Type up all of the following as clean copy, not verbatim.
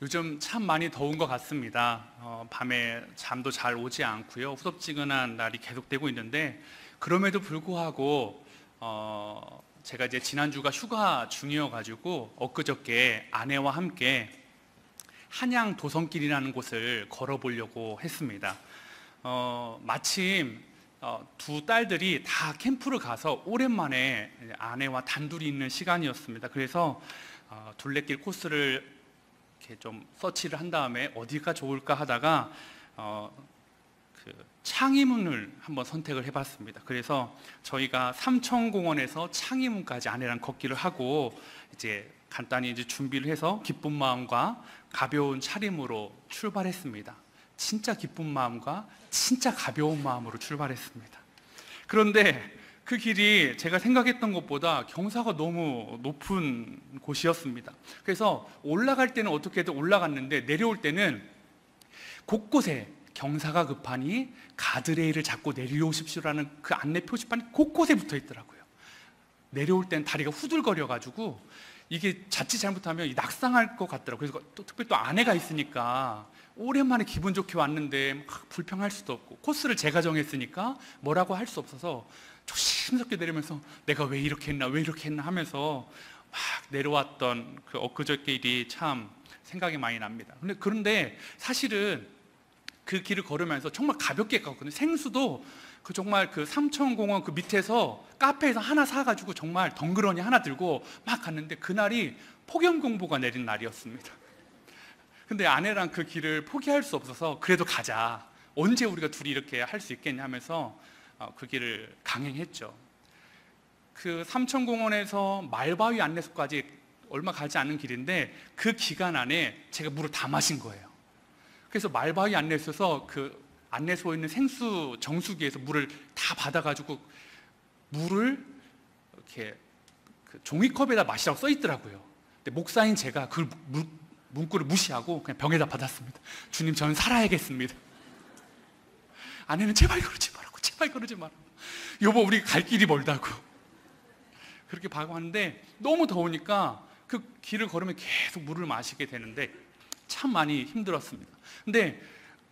요즘 참 많이 더운 것 같습니다. 밤에 잠도 잘 오지 않고요. 후덥지근한 날이 계속되고 있는데, 그럼에도 불구하고 제가 이제 지난주가 휴가 중이어가지고 엊그저께 아내와 함께 한양 도성길이라는 곳을 걸어보려고 했습니다. 마침 두 딸들이 다 캠프를 가서 오랜만에 아내와 단둘이 있는 시간이었습니다. 그래서 둘레길 코스를 이렇게 좀 서치를 한 다음에 어디가 좋을까 하다가 창의문을 한번 선택을 해봤습니다. 그래서 저희가 삼천공원에서 창의문까지 아내랑 걷기를 하고 이제 간단히 이제 준비를 해서 기쁜 마음과 가벼운 차림으로 출발했습니다. 진짜 기쁜 마음과 진짜 가벼운 마음으로 출발했습니다. 그런데 그 길이 제가 생각했던 것보다 경사가 너무 높은 곳이었습니다. 그래서 올라갈 때는 어떻게든 올라갔는데 내려올 때는 곳곳에 경사가 급하니 가드레일을 잡고 내려오십시오라는 그 안내 표지판이 곳곳에 붙어 있더라고요. 내려올 땐 다리가 후들거려가지고 이게 자칫 잘못하면 낙상할 것 같더라고요. 그래서 특별히 또 아내가 있으니까 오랜만에 기분 좋게 왔는데 막 불평할 수도 없고 코스를 제가 정했으니까 뭐라고 할 수 없어서 조심스럽게 내리면서 내가 왜 이렇게 했나 왜 이렇게 했나 하면서 막 내려왔던 그 엊그저께 일이 참 생각이 많이 납니다. 그런데 사실은 그 길을 걸으면서 정말 가볍게 갔거든요. 생수도 정말 그 삼천공원 그 밑에서 카페에서 하나 사가지고 정말 덩그러니 하나 들고 막 갔는데 그날이 폭염공보가 내린 날이었습니다. 근데 아내랑 그 길을 포기할 수 없어서 그래도 가자. 언제 우리가 둘이 이렇게 할 수 있겠냐 하면서 그 길을 강행했죠. 그 삼천공원에서 말바위 안내소까지 얼마 가지 않은 길인데 그 기간 안에 제가 물을 다 마신 거예요. 그래서 말바위 안내소에서 그 안내소에 있는 생수 정수기에서 물을 다 받아가지고 물을 이렇게 그 종이컵에다 마시라고 써 있더라고요. 근데 목사인 제가 그 문구를 무시하고 그냥 병에다 받았습니다. 주님, 저는 살아야겠습니다. 아내는 제발 그러지 말라고, 제발 그러지 말라고. 여보, 우리 갈 길이 멀다고. 그렇게 방황하는데 너무 더우니까 그 길을 걸으면 계속 물을 마시게 되는데 참 많이 힘들었습니다. 근데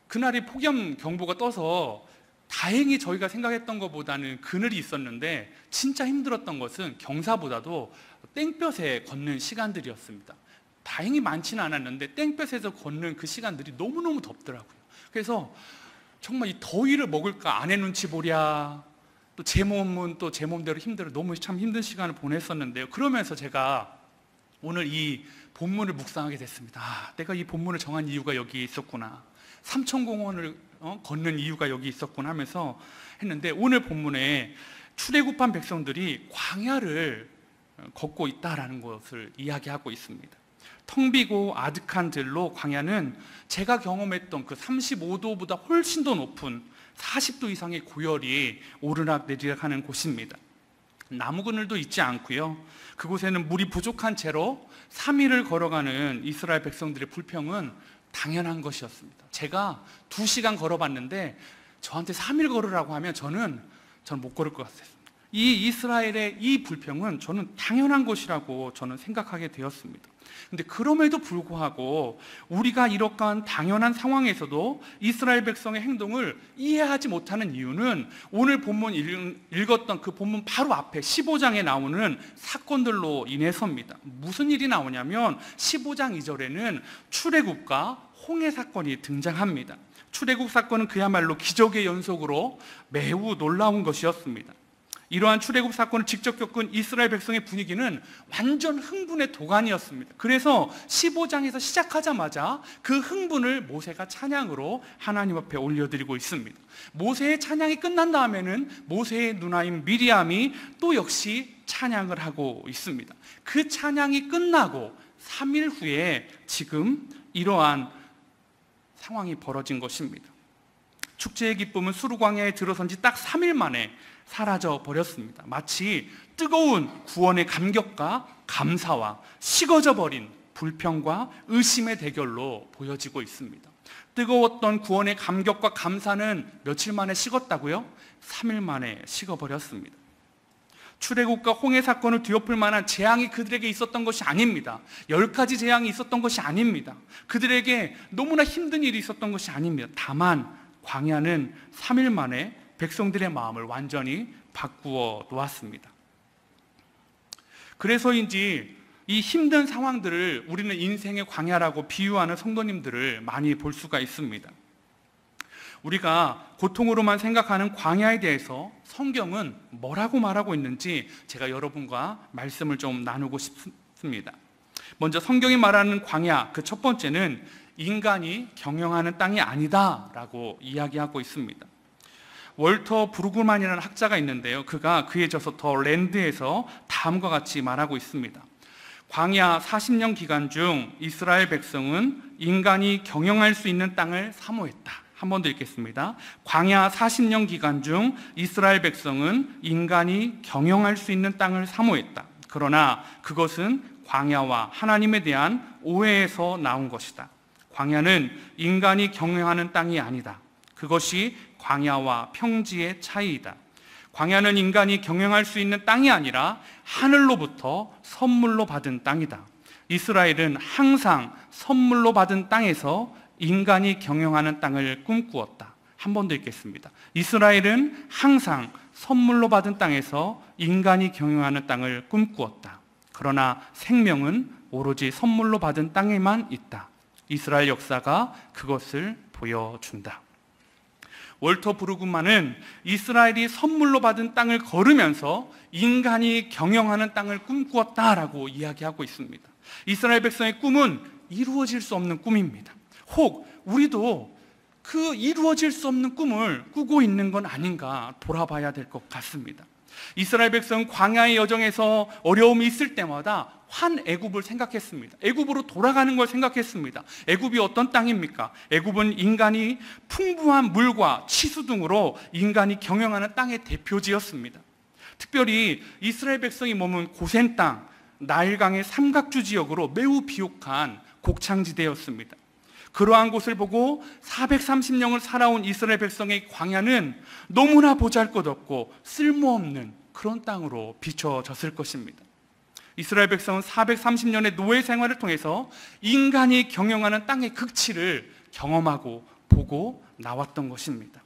그날이 폭염 경보가 떠서 다행히 저희가 생각했던 것보다는 그늘이 있었는데 진짜 힘들었던 것은 경사보다도 땡볕에 걷는 시간들이었습니다. 다행히 많지는 않았는데 땡볕에서 걷는 그 시간들이 너무너무 덥더라고요. 그래서 정말 이 더위를 먹을까 아내 눈치 보랴 또 제 몸은 또 제 몸대로 힘들어 너무 참 힘든 시간을 보냈었는데요. 그러면서 제가 오늘 이 본문을 묵상하게 됐습니다. 내가 이 본문을 정한 이유가 여기 있었구나. 삼천공원을 걷는 이유가 여기 있었구나 하면서 했는데 오늘 본문에 출애굽한 백성들이 광야를 걷고 있다라는 것을 이야기하고 있습니다. 텅 비고 아득한 들로 광야는 제가 경험했던 그 35도보다 훨씬 더 높은 40도 이상의 고열이 오르락내리락 하는 곳입니다. 나무 그늘도 있지 않고요. 그곳에는 물이 부족한 채로 3일을 걸어가는 이스라엘 백성들의 불평은 당연한 것이었습니다. 제가 2시간 걸어봤는데 저한테 3일 걸으라고 하면 저는 못 걸을 것 같았습니다. 이 이스라엘의 이 불평은 저는 당연한 것이라고 저는 생각하게 되었습니다. 근데 그럼에도 불구하고 우리가 이러한 당연한 상황에서도 이스라엘 백성의 행동을 이해하지 못하는 이유는 오늘 본문 읽었던 그 본문 바로 앞에 15장에 나오는 사건들로 인해서입니다. 무슨 일이 나오냐면 15장 2절에는 출애굽과 홍해 사건이 등장합니다. 출애굽 사건은 그야말로 기적의 연속으로 매우 놀라운 것이었습니다. 이러한 출애굽 사건을 직접 겪은 이스라엘 백성의 분위기는 완전 흥분의 도가니였습니다. 그래서 15장에서 시작하자마자 그 흥분을 모세가 찬양으로 하나님 앞에 올려드리고 있습니다. 모세의 찬양이 끝난 다음에는 모세의 누나인 미리암이 또 역시 찬양을 하고 있습니다. 그 찬양이 끝나고 3일 후에 지금 이러한 상황이 벌어진 것입니다. 축제의 기쁨은 수르광야에 들어선 지 딱 3일 만에 사라져 버렸습니다. 마치 뜨거운 구원의 감격과 감사와 식어져 버린 불평과 의심의 대결로 보여지고 있습니다. 뜨거웠던 구원의 감격과 감사는 며칠 만에 식었다고요? 3일 만에 식어버렸습니다. 출애굽과 홍해 사건을 뒤엎을 만한 재앙이 그들에게 있었던 것이 아닙니다. 10가지 재앙이 있었던 것이 아닙니다. 그들에게 너무나 힘든 일이 있었던 것이 아닙니다. 다만 광야는 3일 만에 백성들의 마음을 완전히 바꾸어 놓았습니다. 그래서인지 이 힘든 상황들을 우리는 인생의 광야라고 비유하는 성도님들을 많이 볼 수가 있습니다. 우리가 고통으로만 생각하는 광야에 대해서 성경은 뭐라고 말하고 있는지 제가 여러분과 말씀을 좀 나누고 싶습니다. 먼저 성경이 말하는 광야, 그 첫 번째는 인간이 경영하는 땅이 아니다라고 이야기하고 있습니다. 월터 브루그만이라는 학자가 있는데요, 그가 그에 져서 더 랜드에서 다음과 같이 말하고 있습니다. 광야 40년 기간 중 이스라엘 백성은 인간이 경영할 수 있는 땅을 사모했다. 한 번 더 읽겠습니다. 광야 40년 기간 중 이스라엘 백성은 인간이 경영할 수 있는 땅을 사모했다. 그러나 그것은 광야와 하나님에 대한 오해에서 나온 것이다. 광야는 인간이 경영하는 땅이 아니다. 그것이 광야와 평지의 차이이다. 광야는 인간이 경영할 수 있는 땅이 아니라 하늘로부터 선물로 받은 땅이다. 이스라엘은 항상 선물로 받은 땅에서 인간이 경영하는 땅을 꿈꾸었다. 한 번 더 읽겠습니다. 이스라엘은 항상 선물로 받은 땅에서 인간이 경영하는 땅을 꿈꾸었다. 그러나 생명은 오로지 선물로 받은 땅에만 있다. 이스라엘 역사가 그것을 보여준다. 월터 브루그만은 이스라엘이 선물로 받은 땅을 걸으면서 인간이 경영하는 땅을 꿈꾸었다라고 이야기하고 있습니다. 이스라엘 백성의 꿈은 이루어질 수 없는 꿈입니다. 혹 우리도 그 이루어질 수 없는 꿈을 꾸고 있는 건 아닌가 돌아봐야 될 것 같습니다. 이스라엘 백성은 광야의 여정에서 어려움이 있을 때마다 환애굽을 생각했습니다. 애굽으로 돌아가는 걸 생각했습니다. 애굽이 어떤 땅입니까? 애굽은 인간이 풍부한 물과 치수 등으로 인간이 경영하는 땅의 대표지였습니다. 특별히 이스라엘 백성이 머문 고센 땅, 나일강의 삼각주 지역으로 매우 비옥한 곡창지대였습니다. 그러한 곳을 보고 430년을 살아온 이스라엘 백성의 광야는 너무나 보잘것없고 쓸모없는 그런 땅으로 비춰졌을 것입니다. 이스라엘 백성은 430년의 노예 생활을 통해서 인간이 경영하는 땅의 극치를 경험하고 보고 나왔던 것입니다.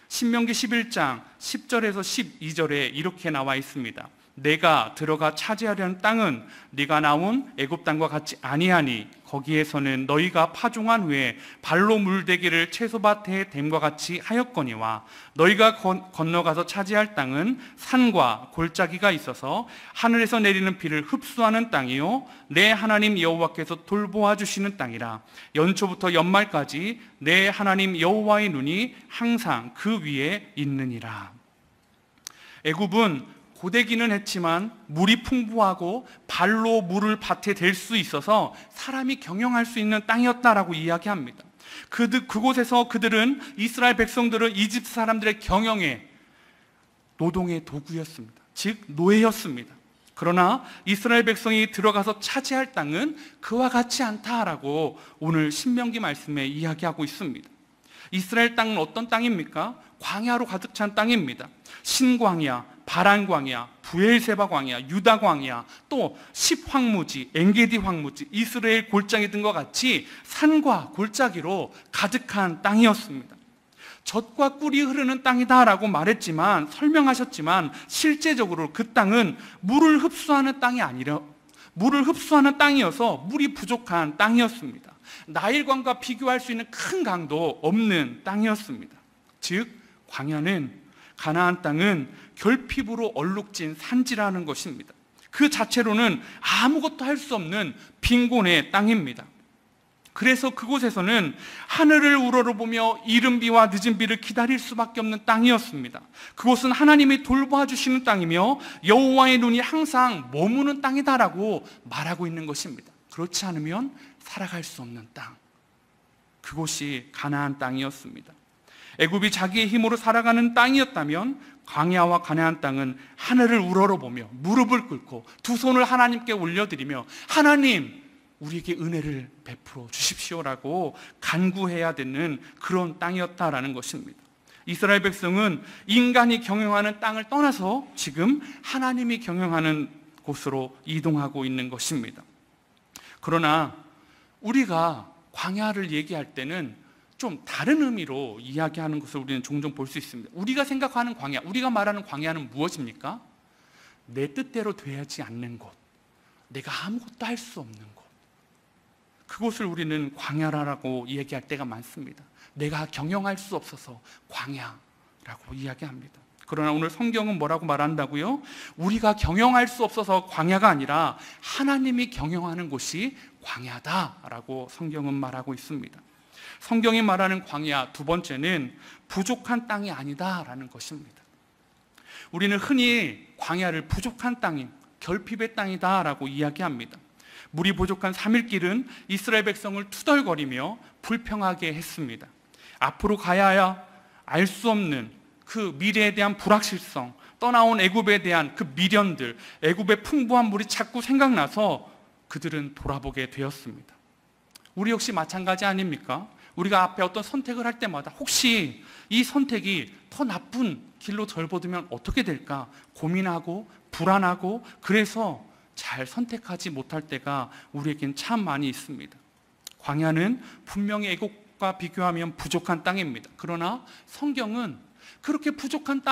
신명기 11장 10절에서 12절에 이렇게 나와 있습니다. 내가 들어가 차지하려는 땅은 네가 나온 애굽 땅과 같지 아니하니 거기에서는 너희가 파종한 후에 발로 물대기를 채소밭에 댐과 같이 하였거니와 너희가 건너가서 차지할 땅은 산과 골짜기가 있어서 하늘에서 내리는 비를 흡수하는 땅이요 내 하나님 여호와께서 돌보아 주시는 땅이라. 연초부터 연말까지 내 하나님 여호와의 눈이 항상 그 위에 있느니라. 애굽은 고되기는 했지만 물이 풍부하고 발로 물을 밭에 댈 수 있어서 사람이 경영할 수 있는 땅이었다라고 이야기합니다. 그곳에서 그들은 이스라엘 백성들은 이집트 사람들의 경영의 노동의 도구였습니다. 즉 노예였습니다. 그러나 이스라엘 백성이 들어가서 차지할 땅은 그와 같지 않다라고 오늘 신명기 말씀에 이야기하고 있습니다. 이스라엘 땅은 어떤 땅입니까? 광야로 가득 찬 땅입니다. 신광야, 바란광야, 부엘세바 광야, 유다 광야, 또 십황무지, 엔게디 황무지, 이스라엘 골짜기 등과 같이 산과 골짜기로 가득한 땅이었습니다. 젖과 꿀이 흐르는 땅이다라고 말했지만 설명하셨지만 실제적으로 그 땅은 물을 흡수하는 땅이 아니라 물을 흡수하는 땅이어서 물이 부족한 땅이었습니다. 나일강과 비교할 수 있는 큰 강도 없는 땅이었습니다. 즉 광야는 가나안 땅은 결핍으로 얼룩진 산지라는 것입니다. 그 자체로는 아무것도 할 수 없는 빈곤의 땅입니다. 그래서 그곳에서는 하늘을 우러러보며 이른 비와 늦은 비를 기다릴 수밖에 없는 땅이었습니다. 그곳은 하나님이 돌보아 주시는 땅이며 여호와의 눈이 항상 머무는 땅이다라고 말하고 있는 것입니다. 그렇지 않으면 살아갈 수 없는 땅, 그곳이 가나안 땅이었습니다. 애굽이 자기의 힘으로 살아가는 땅이었다면 광야와 가나안 땅은 하늘을 우러러보며 무릎을 꿇고 두 손을 하나님께 올려드리며 하나님 우리에게 은혜를 베풀어 주십시오라고 간구해야 되는 그런 땅이었다라는 것입니다. 이스라엘 백성은 인간이 경영하는 땅을 떠나서 지금 하나님이 경영하는 곳으로 이동하고 있는 것입니다. 그러나 우리가 광야를 얘기할 때는 좀 다른 의미로 이야기하는 것을 우리는 종종 볼 수 있습니다. 우리가 생각하는 광야, 우리가 말하는 광야는 무엇입니까? 내 뜻대로 되지 않는 곳, 내가 아무것도 할 수 없는 곳, 그곳을 우리는 광야라고 이야기할 때가 많습니다. 내가 경영할 수 없어서 광야라고 이야기합니다. 그러나 오늘 성경은 뭐라고 말한다고요? 우리가 경영할 수 없어서 광야가 아니라 하나님이 경영하는 곳이 광야다라고 성경은 말하고 있습니다. 성경이 말하는 광야 두 번째는 부족한 땅이 아니다라는 것입니다. 우리는 흔히 광야를 부족한 땅인 결핍의 땅이다라고 이야기합니다. 물이 부족한 3일길은 이스라엘 백성을 투덜거리며 불평하게 했습니다. 앞으로 가야야 알 수 없는 그 미래에 대한 불확실성, 떠나온 애굽에 대한 그 미련들, 애굽의 풍부한 물이 자꾸 생각나서 그들은 돌아보게 되었습니다. 우리 역시 마찬가지 아닙니까? 우리가 앞에 어떤 선택을 할 때마다 혹시 이 선택이 더 나쁜 길로 절버두면 어떻게 될까 고민하고 불안하고, 그래서 잘 선택하지 못할 때가 우리에겐 참 많이 있습니다. 광야는 분명히 애국과 비교하면 부족한 땅입니다. 그러나 성경은 그렇게 부족한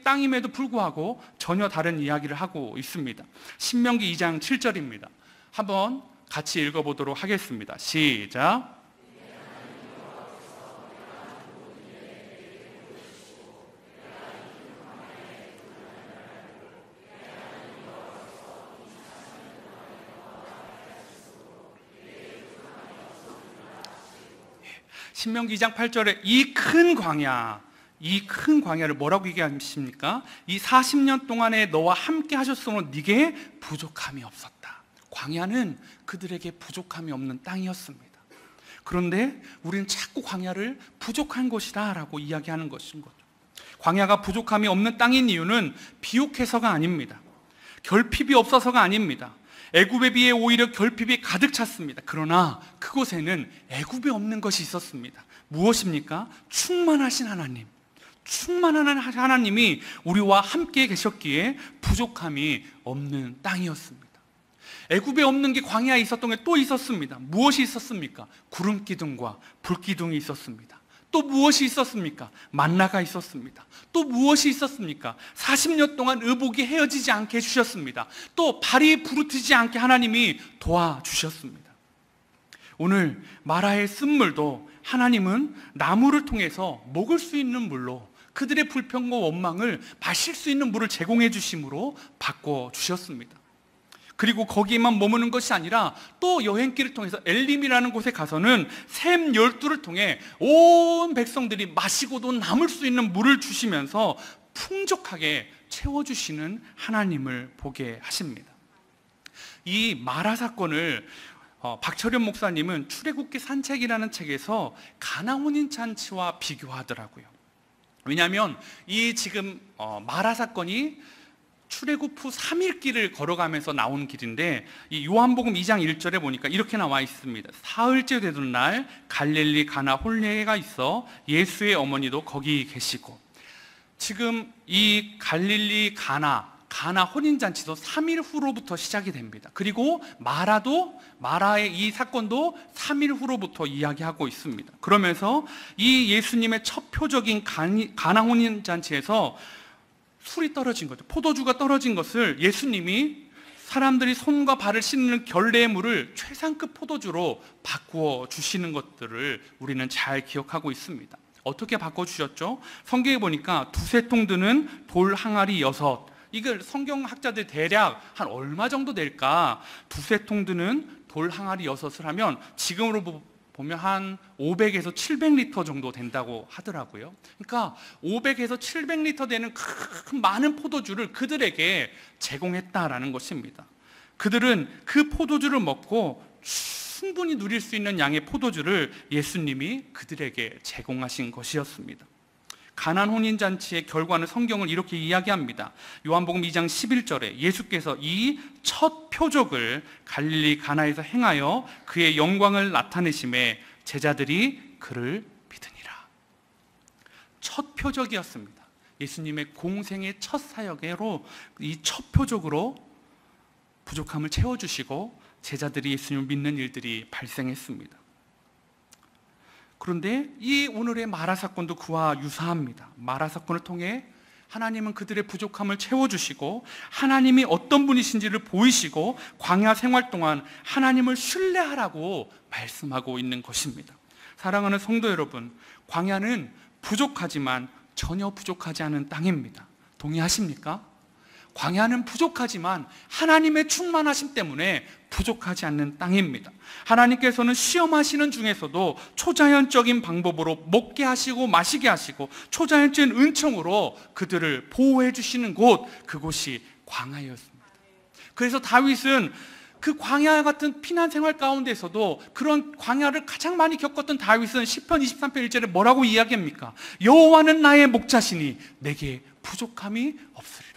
땅임에도 불구하고 전혀 다른 이야기를 하고 있습니다. 신명기 2장 7절입니다. 한번 같이 읽어보도록 하겠습니다. 시작. 신명기 2장 8절에 이 큰 광야를 뭐라고 얘기하십니까? 이 40년 동안에 너와 함께 하셨으므로 네게 부족함이 없었다. 광야는 그들에게 부족함이 없는 땅이었습니다. 그런데 우리는 자꾸 광야를 부족한 곳이다 라고 이야기하는 것인 거죠. 광야가 부족함이 없는 땅인 이유는 비옥해서가 아닙니다. 결핍이 없어서가 아닙니다. 애굽에 비해 오히려 결핍이 가득 찼습니다. 그러나 그곳에는 애굽에 없는 것이 있었습니다. 무엇입니까? 충만하신 하나님, 충만한 하나님이 우리와 함께 계셨기에 부족함이 없는 땅이었습니다. 애굽에 없는 게 광야에 있었던 게 또 있었습니다. 무엇이 있었습니까? 구름 기둥과 불 기둥이 있었습니다. 또 무엇이 있었습니까? 만나가 있었습니다. 또 무엇이 있었습니까? 40년 동안 의복이 헤어지지 않게 해주셨습니다. 또 발이 부르트지 않게 하나님이 도와주셨습니다. 오늘 마라의 쓴물도 하나님은 나무를 통해서 먹을 수 있는 물로 그들의 불평과 원망을 마실 수 있는 물을 제공해 주심으로 바꿔주셨습니다. 그리고 거기에만 머무는 것이 아니라 또 여행길을 통해서 엘림이라는 곳에 가서는 샘 12를 통해 온 백성들이 마시고도 남을 수 있는 물을 주시면서 풍족하게 채워주시는 하나님을 보게 하십니다. 이 마라 사건을 박철현 목사님은 출애굽기 산책이라는 책에서 가나 혼인잔치와 비교하더라고요. 왜냐하면 이 지금 마라 사건이 출애굽 후 3일 길을 걸어가면서 나온 길인데, 이 요한복음 2장 1절에 보니까 이렇게 나와 있습니다. 사흘째 되던 날 갈릴리 가나 혼례가 있어 예수의 어머니도 거기 계시고. 지금 이 갈릴리 가나 혼인잔치도 3일 후로부터 시작이 됩니다. 그리고 마라의 이 사건도 3일 후로부터 이야기하고 있습니다. 그러면서 이 예수님의 첫 표적인 가나 혼인잔치에서 술이 떨어진 거죠. 포도주가 떨어진 것을 예수님이 사람들이 손과 발을 씻는 결례의 물을 최상급 포도주로 바꾸어 주시는 것들을 우리는 잘 기억하고 있습니다. 어떻게 바꿔주셨죠? 성경에 보니까 두세 통 드는 돌 항아리 6, 이걸 성경학자들 대략 한 얼마 정도 될까? 두세 통 드는 돌 항아리 6을 하면 지금으로 보면 한 500에서 700리터 정도 된다고 하더라고요. 그러니까 500에서 700리터 되는 큰 많은 포도주를 그들에게 제공했다라는 것입니다. 그들은 그 포도주를 먹고 충분히 누릴 수 있는 양의 포도주를 예수님이 그들에게 제공하신 것이었습니다. 가나 혼인잔치의 결과는 성경을 이렇게 이야기합니다. 요한복음 2장 11절에 예수께서 이 첫 표적을 갈릴리 가나에서 행하여 그의 영광을 나타내심에 제자들이 그를 믿으니라. 첫 표적이었습니다. 예수님의 공생의 첫 사역으로 이 첫 표적으로 부족함을 채워주시고 제자들이 예수님을 믿는 일들이 발생했습니다. 그런데 이 오늘의 마라 사건도 그와 유사합니다. 마라 사건을 통해 하나님은 그들의 부족함을 채워주시고 하나님이 어떤 분이신지를 보이시고 광야 생활 동안 하나님을 신뢰하라고 말씀하고 있는 것입니다. 사랑하는 성도 여러분, 광야는 부족하지만 전혀 부족하지 않은 땅입니다. 동의하십니까? 광야는 부족하지만 하나님의 충만하심 때문에 부족하지 않는 땅입니다. 하나님께서는 시험하시는 중에서도 초자연적인 방법으로 먹게 하시고 마시게 하시고 초자연적인 은총으로 그들을 보호해 주시는 곳, 그곳이 광야였습니다. 그래서 다윗은 그 광야 같은 피난 생활 가운데서도 그런 광야를 가장 많이 겪었던 다윗은 시편 23편 1절에 뭐라고 이야기합니까? 여호와는 나의 목자시니 내게 부족함이 없으리로다.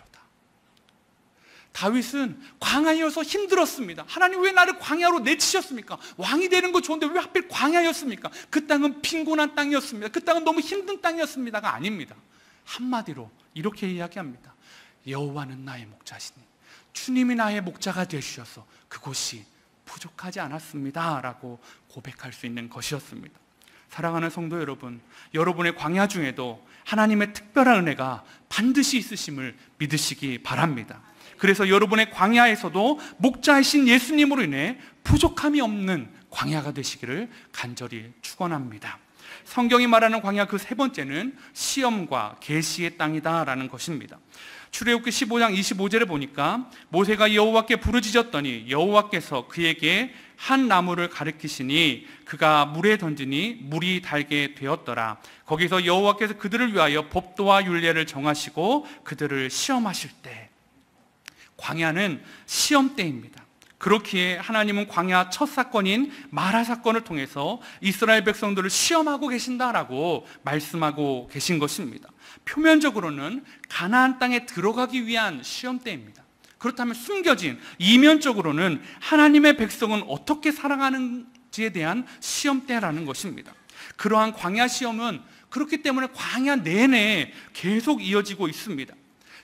다윗은 광야여서 힘들었습니다. 하나님 왜 나를 광야로 내치셨습니까? 왕이 되는 거 좋은데 왜 하필 광야였습니까? 그 땅은 빈곤한 땅이었습니다. 그 땅은 너무 힘든 땅이었습니다가 아닙니다. 한마디로 이렇게 이야기합니다. 여호와는 나의 목자시니 주님이 나의 목자가 되주셔서 그곳이 부족하지 않았습니다 라고 고백할 수 있는 것이었습니다. 사랑하는 성도 여러분, 여러분의 광야 중에도 하나님의 특별한 은혜가 반드시 있으심을 믿으시기 바랍니다. 그래서 여러분의 광야에서도 목자이신 예수님으로 인해 부족함이 없는 광야가 되시기를 간절히 축원합니다. 성경이 말하는 광야 그 세 번째는 시험과 계시의 땅이다라는 것입니다. 출애굽기 15장 25절에 보니까 모세가 여호와께 부르짖었더니 여호와께서 그에게 한 나무를 가리키시니 그가 물에 던지니 물이 달게 되었더라. 거기서 여호와께서 그들을 위하여 법도와 율례를 정하시고 그들을 시험하실 때, 광야는 시험 때입니다. 그렇기에 하나님은 광야 첫 사건인 마라 사건을 통해서 이스라엘 백성들을 시험하고 계신다라고 말씀하고 계신 것입니다. 표면적으로는 가나안 땅에 들어가기 위한 시험 때입니다. 그렇다면 숨겨진 이면적으로는 하나님의 백성은 어떻게 살아가는지에 대한 시험 때라는 것입니다. 그러한 광야 시험은 그렇기 때문에 광야 내내 계속 이어지고 있습니다.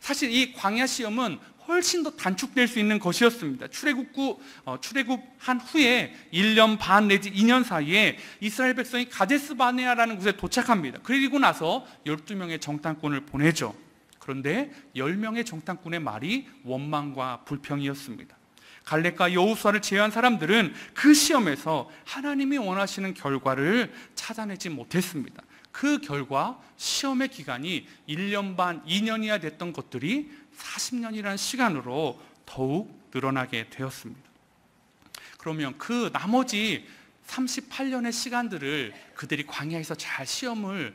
사실 이 광야 시험은 훨씬 더 단축될 수 있는 것이었습니다. 출애굽한 후에 1년 반 내지 2년 사이에 이스라엘 백성이 가데스 바네아라는 곳에 도착합니다. 그리고 나서 12명의 정탐꾼을 보내죠. 그런데 10명의 정탐꾼의 말이 원망과 불평이었습니다. 갈렙과 여호수아를 제외한 사람들은 그 시험에서 하나님이 원하시는 결과를 찾아내지 못했습니다. 그 결과 시험의 기간이 1년 반, 2년이야 됐던 것들이 40년이라는 시간으로 더욱 늘어나게 되었습니다. 그러면 그 나머지 38년의 시간들을 그들이 광야에서 잘 시험을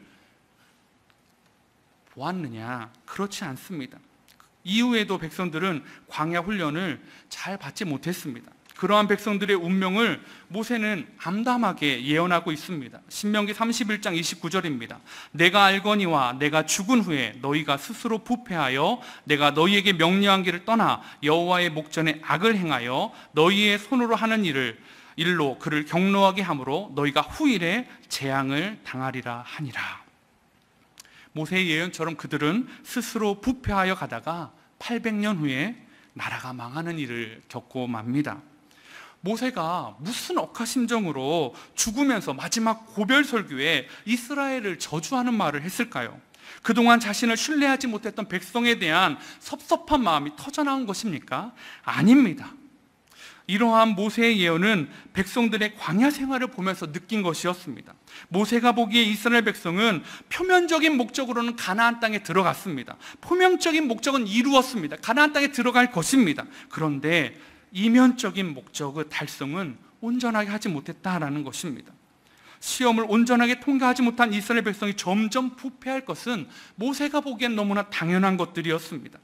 보았느냐? 그렇지 않습니다. 이후에도 백성들은 광야 훈련을 잘 받지 못했습니다. 그러한 백성들의 운명을 모세는 암담하게 예언하고 있습니다. 신명기 31장 29절입니다. 내가 알거니와 내가 죽은 후에 너희가 스스로 부패하여 내가 너희에게 명령한 길을 떠나 여호와의 목전에 악을 행하여 너희의 손으로 하는 일로 그를 경노하게 함으로 너희가 후일에 재앙을 당하리라 하니라. 모세의 예언처럼 그들은 스스로 부패하여 가다가 800년 후에 나라가 망하는 일을 겪고 맙니다. 모세가 무슨 억하심정으로 죽으면서 마지막 고별 설교에 이스라엘을 저주하는 말을 했을까요? 그동안 자신을 신뢰하지 못했던 백성에 대한 섭섭한 마음이 터져나온 것입니까? 아닙니다. 이러한 모세의 예언은 백성들의 광야 생활을 보면서 느낀 것이었습니다. 모세가 보기에 이스라엘 백성은 표면적인 목적으로는 가나안 땅에 들어갔습니다. 표면적인 목적은 이루었습니다. 가나안 땅에 들어갈 것입니다. 그런데 이면적인 목적의 달성은 온전하게 하지 못했다라는 것입니다. 시험을 온전하게 통과하지 못한 이스라엘 백성이 점점 부패할 것은 모세가 보기엔 너무나 당연한 것들이었습니다.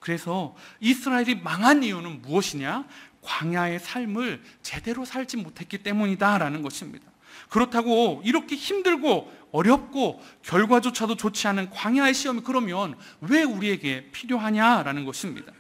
그래서 이스라엘이 망한 이유는 무엇이냐? 광야의 삶을 제대로 살지 못했기 때문이다라는 것입니다. 그렇다고 이렇게 힘들고 어렵고 결과조차도 좋지 않은 광야의 시험이 그러면 왜 우리에게 필요하냐라는 것입니다.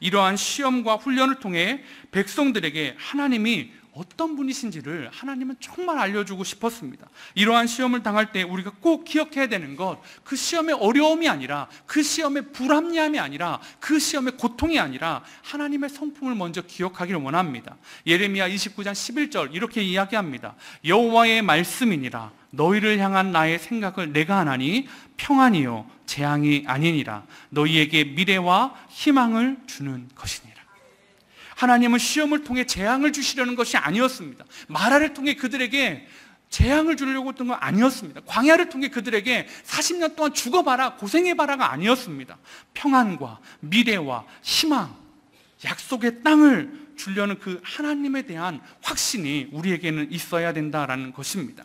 이러한 시험과 훈련을 통해 백성들에게 하나님이 어떤 분이신지를 하나님은 정말 알려주고 싶었습니다. 이러한 시험을 당할 때 우리가 꼭 기억해야 되는 것, 그 시험의 어려움이 아니라, 그 시험의 불합리함이 아니라, 그 시험의 고통이 아니라 하나님의 성품을 먼저 기억하기를 원합니다. 예레미야 29장 11절 이렇게 이야기합니다. 여호와의 말씀이니라. 너희를 향한 나의 생각을 내가 하나니 평안이요 재앙이 아니니라. 너희에게 미래와 희망을 주는 것이니라. 하나님은 시험을 통해 재앙을 주시려는 것이 아니었습니다. 마라를 통해 그들에게 재앙을 주려고 했던 건 아니었습니다. 광야를 통해 그들에게 40년 동안 죽어봐라, 고생해봐라가 아니었습니다. 평안과 미래와 희망, 약속의 땅을 주려는 그 하나님에 대한 확신이 우리에게는 있어야 된다라는 것입니다.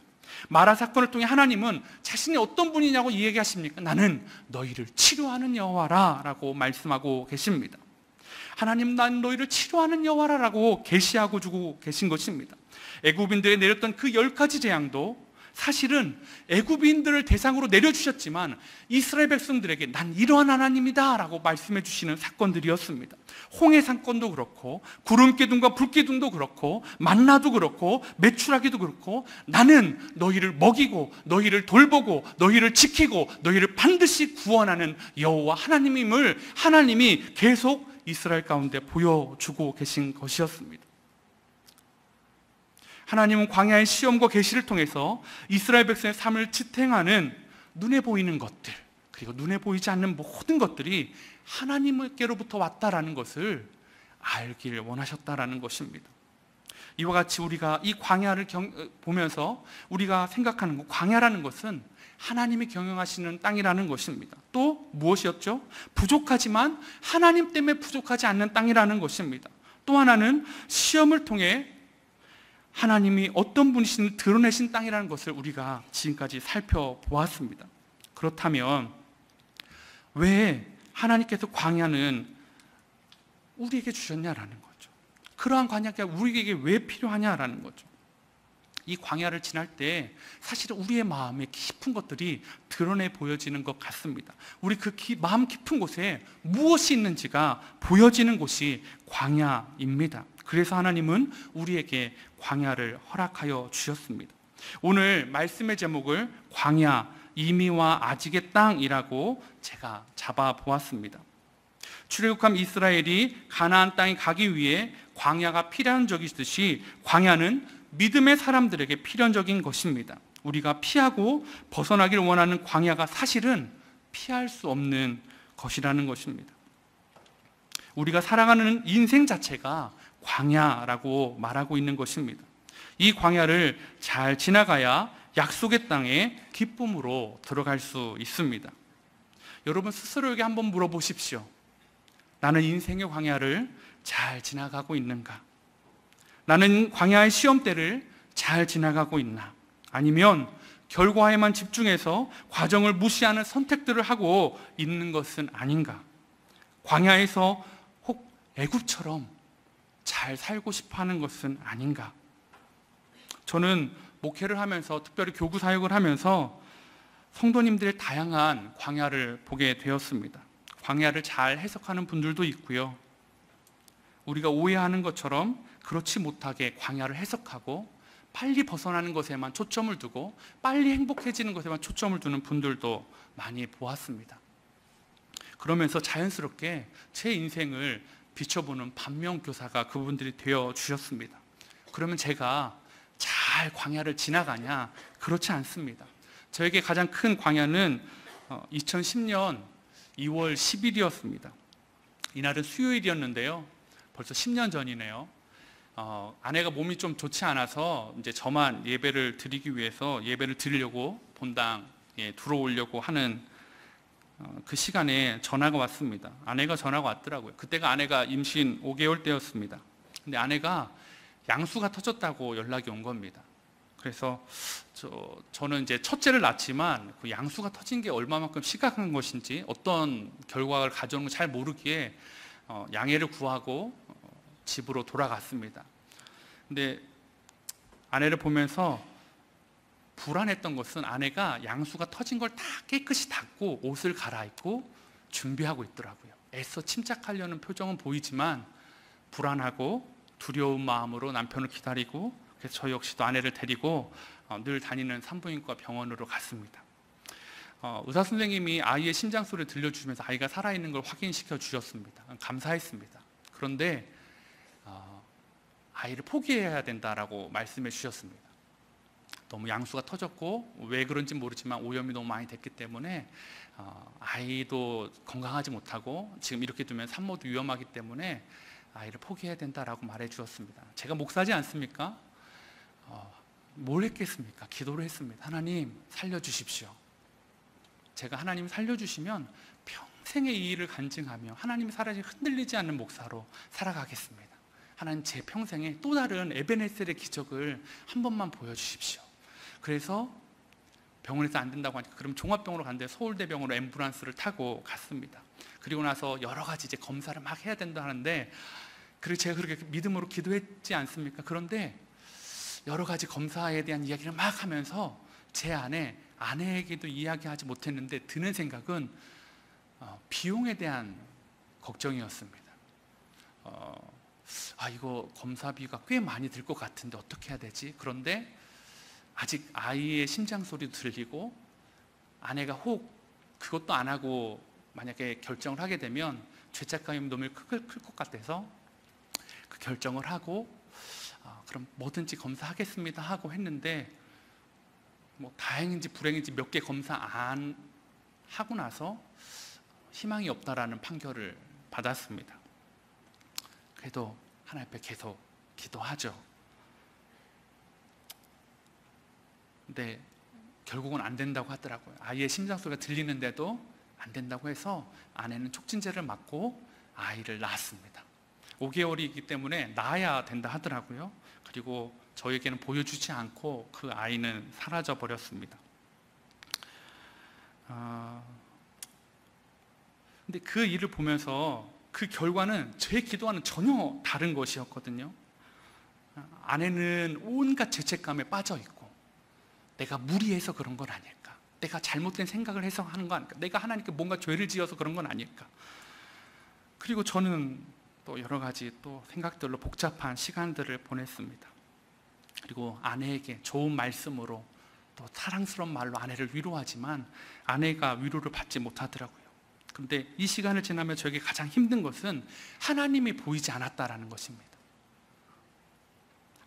마라 사건을 통해 하나님은 자신이 어떤 분이냐고 이야기하십니까? 나는 너희를 치료하는 여호와라 라고 말씀하고 계십니다. 하나님, 난 너희를 치료하는 여호와라고 계시하고 주고 계신 것입니다. 애굽인들에 내렸던 그 10가지 재앙도 사실은 애굽인들을 대상으로 내려주셨지만 이스라엘 백성들에게 난 이러한 하나님이다 라고 말씀해 주시는 사건들이었습니다. 홍해 사건도 그렇고, 구름기둥과 불기둥도 그렇고, 만나도 그렇고, 메추라기도 그렇고, 나는 너희를 먹이고 너희를 돌보고 너희를 지키고 너희를 반드시 구원하는 여호와 하나님임을 하나님이 계속 이스라엘 가운데 보여주고 계신 것이었습니다. 하나님은 광야의 시험과 계시를 통해서 이스라엘 백성의 삶을 지탱하는 눈에 보이는 것들, 그리고 눈에 보이지 않는 모든 것들이 하나님께로부터 왔다라는 것을 알기를 원하셨다라는 것입니다. 이와 같이 우리가 이 광야를 보면서 우리가 생각하는 것, 광야라는 것은 하나님이 경영하시는 땅이라는 것입니다. 또 무엇이었죠? 부족하지만 하나님 때문에 부족하지 않는 땅이라는 것입니다. 또 하나는 시험을 통해 하나님이 어떤 분이신지 드러내신 땅이라는 것을 우리가 지금까지 살펴보았습니다. 그렇다면 왜 하나님께서 광야는 우리에게 주셨냐라는 거죠. 그러한 광야가 우리에게 왜 필요하냐라는 거죠. 이 광야를 지날 때 사실은 우리의 마음의 깊은 것들이 드러내 보여지는 것 같습니다. 우리 그 마음 깊은 곳에 무엇이 있는지가 보여지는 곳이 광야입니다. 그래서 하나님은 우리에게 광야를 허락하여 주셨습니다. 오늘 말씀의 제목을 광야, 이미와 아직의 땅이라고 제가 잡아보았습니다. 출애굽한 이스라엘이 가나안 땅에 가기 위해 광야가 필연적이듯이 광야는 믿음의 사람들에게 필연적인 것입니다. 우리가 피하고 벗어나기를 원하는 광야가 사실은 피할 수 없는 것이라는 것입니다. 우리가 살아가는 인생 자체가 광야라고 말하고 있는 것입니다. 이 광야를 잘 지나가야 약속의 땅에 기쁨으로 들어갈 수 있습니다. 여러분 스스로에게 한번 물어보십시오. 나는 인생의 광야를 잘 지나가고 있는가? 나는 광야의 시험대를 잘 지나가고 있나? 아니면 결과에만 집중해서 과정을 무시하는 선택들을 하고 있는 것은 아닌가? 광야에서 혹 애굽처럼 잘 살고 싶어 하는 것은 아닌가? 저는 목회를 하면서, 특별히 교구 사역을 하면서 성도님들의 다양한 광야를 보게 되었습니다. 광야를 잘 해석하는 분들도 있고요. 우리가 오해하는 것처럼 그렇지 못하게 광야를 해석하고 빨리 벗어나는 것에만 초점을 두고 빨리 행복해지는 것에만 초점을 두는 분들도 많이 보았습니다. 그러면서 자연스럽게 제 인생을 비춰보는 반면교사가 그분들이 되어 주셨습니다. 그러면 제가 잘 광야를 지나가냐? 그렇지 않습니다. 저에게 가장 큰 광야는 2010년 2월 10일이었습니다. 이날은 수요일이었는데요. 벌써 10년 전이네요. 아내가 몸이 좀 좋지 않아서 이제 저만 예배를 드리기 위해서 예배를 드리려고 본당에 들어오려고 하는 그 시간에 전화가 왔습니다. 아내가 전화가 왔더라고요. 그때가 아내가 임신 5개월 때였습니다. 근데 아내가 양수가 터졌다고 연락이 온 겁니다. 그래서 저는 이제 첫째를 낳았지만 그 양수가 터진 게 얼마만큼 심각한 것인지 어떤 결과를 가져오는 잘 모르기에 양해를 구하고 집으로 돌아갔습니다. 근데 아내를 보면서 불안했던 것은 아내가 양수가 터진 걸 다 깨끗이 닦고 옷을 갈아입고 준비하고 있더라고요. 애써 침착하려는 표정은 보이지만 불안하고 두려운 마음으로 남편을 기다리고, 그래서 저 역시도 아내를 데리고 늘 다니는 산부인과 병원으로 갔습니다. 의사 선생님이 아이의 심장 소리를 들려주면서 아이가 살아있는 걸 확인시켜 주셨습니다. 감사했습니다. 그런데 아이를 포기해야 된다라고 말씀해 주셨습니다. 너무 양수가 터졌고 왜 그런지 모르지만 오염이 너무 많이 됐기 때문에 아이도 건강하지 못하고 지금 이렇게 두면 산모도 위험하기 때문에 아이를 포기해야 된다라고 말해 주었습니다. 제가 목사지 않습니까? 뭘 했겠습니까? 기도를 했습니다. 하나님 살려주십시오. 제가 하나님 살려주시면 평생의 이 일을 간증하며 하나님의 사랑에 흔들리지 않는 목사로 살아가겠습니다. 하나님 제 평생에 또 다른 에베네셀의 기적을 한 번만 보여주십시오. 그래서 병원에서 안 된다고 하니까 그럼 종합병원으로 갔는데 서울대병원으로 앰뷸런스를 타고 갔습니다. 그리고 나서 여러 가지 이제 검사를 막 해야 된다 하는데, 그리고 제가 그렇게 믿음으로 기도했지 않습니까? 그런데 여러 가지 검사에 대한 이야기를 막 하면서 제 안에 아내에게도 이야기하지 못했는데 드는 생각은 비용에 대한 걱정이었습니다. 이거 검사비가 꽤 많이 들 것 같은데 어떻게 해야 되지? 그런데 아직 아이의 심장 소리도 들리고 아내가 혹 그것도 안 하고 만약에 결정을 하게 되면 죄책감이 너무 클 것 같아서 그 결정을 하고 그럼 뭐든지 검사하겠습니다 하고 했는데, 뭐 다행인지 불행인지 몇 개 검사 안 하고 나서 희망이 없다라는 판결을 받았습니다. 그래도 하나님 앞에 계속 기도하죠. 근데 결국은 안 된다고 하더라고요. 아이의 심장 소리가 들리는데도 안 된다고 해서 아내는 촉진제를 맞고 아이를 낳았습니다. 5개월이기 때문에 낳아야 된다 하더라고요. 그리고 저에게는 보여주지 않고 그 아이는 사라져 버렸습니다. 근데 그 일을 보면서 그 결과는 제 기도와는 전혀 다른 것이었거든요. 아내는 온갖 죄책감에 빠져 있고, 내가 무리해서 그런 건 아닐까, 내가 잘못된 생각을 해서 하는 거 아닐까, 내가 하나님께 뭔가 죄를 지어서 그런 건 아닐까. 그리고 저는 또 여러 가지 또 생각들로 복잡한 시간들을 보냈습니다. 그리고 아내에게 좋은 말씀으로 또 사랑스러운 말로 아내를 위로하지만 아내가 위로를 받지 못하더라고요. 그런데 이 시간을 지나며 저에게 가장 힘든 것은 하나님이 보이지 않았다라는 것입니다.